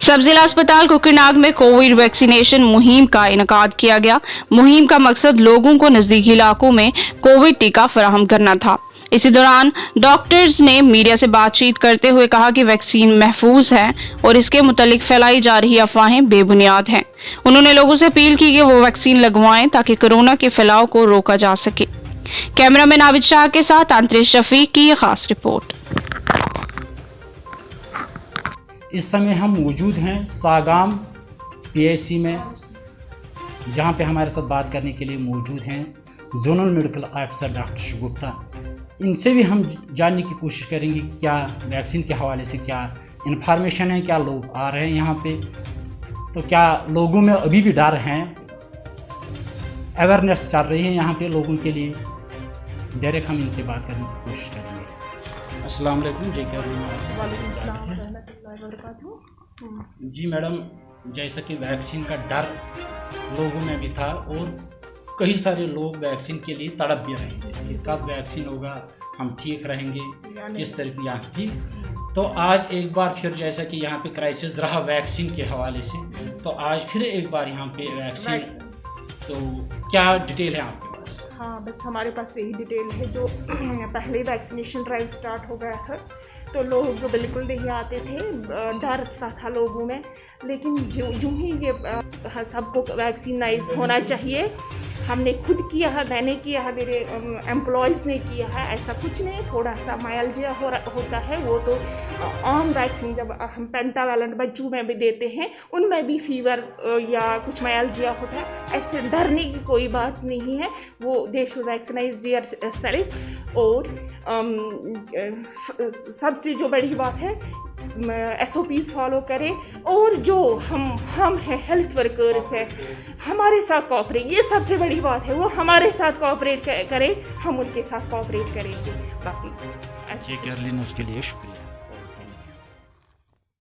सब जिला अस्पताल कुकरनाग में कोविड वैक्सीनेशन मुहिम का इनेकाद किया गया। मुहिम का मकसद लोगों को नजदीकी इलाकों में कोविड टीका फराहम करना था। इसी दौरान डॉक्टर्स ने मीडिया से बातचीत करते हुए कहा कि वैक्सीन महफूज है और इसके मुतालिक फैलाई जा रही अफवाहें बेबुनियाद हैं। उन्होंने लोगों से अपील की कि वो वैक्सीन लगवाएं ताकि कोरोना के फैलाव को रोका जा सके। कैमरामैन आबिद शाह के साथ आंतरिश शफीक की खास रिपोर्ट। इस समय हम मौजूद हैं सागाम पीएचसी में, जहां पे हमारे साथ बात करने के लिए मौजूद हैं zonal medical officer doctor Shagufta. इनसे भी हम जानने की कोशिश करेंगे कि क्या वैक्सीन के हवाले से क्या इन्फॉर्मेशन है, क्या लोग आ रहे हैं यहाँ पे, तो क्या लोगों में अभी भी डर हैं, अवेयरनेस चल रही है यहाँ पे लोगों के लिए। डायरेक्ट हम इनसे बात करने की कोशिश करेंगे। अस्सलाम वालेकुम जी मैडम, जैसा कि वैक्सीन का डर लोगों में भी था और कई सारे लोग वैक्सीन के लिए तड़प भी रहेंगे कि कब वैक्सीन होगा, हम ठीक रहेंगे, किस तरीके यहाँ की। तो आज एक बार फिर जैसा कि यहाँ पे क्राइसिस रहा वैक्सीन के हवाले से, तो आज फिर एक बार यहाँ पे वैक्सीन, तो क्या डिटेल है आपके पास? हाँ, बस हमारे पास यही डिटेल है। जो पहले वैक्सीनेशन ड्राइव स्टार्ट हो गया था तो लोग बिल्कुल नहीं आते थे, डर सा था लोगों में। लेकिन जो ही ये सबको वैक्सीनाइज होना चाहिए, हमने खुद किया है, मैंने किया है, मेरे एम्प्लॉयज़ ने किया है। ऐसा कुछ नहीं, थोड़ा सा माइल्जिया होता है, वो तो आम वैक्सीन जब हम पेंटावैलेंट बच्चों में भी देते हैं उनमें भी फीवर या कुछ माइल्जिया होता है। ऐसे डरने की कोई बात नहीं है। वो दे शुड वैक्सीनाइज देयर सेल्फ। और सबसे जो बड़ी बात है, SOPs फॉलो करें। और जो हम हैं हेल्थ वर्कर्स हैं, हमारे साथ कोऑपरेट, ये सबसे बड़ी बात है, वो हमारे साथ कोऑपरेट करें, हम उनके साथ कोऑपरेट करेंगे। बाकी ये कर लेना, उसके लिए शुक्रिया।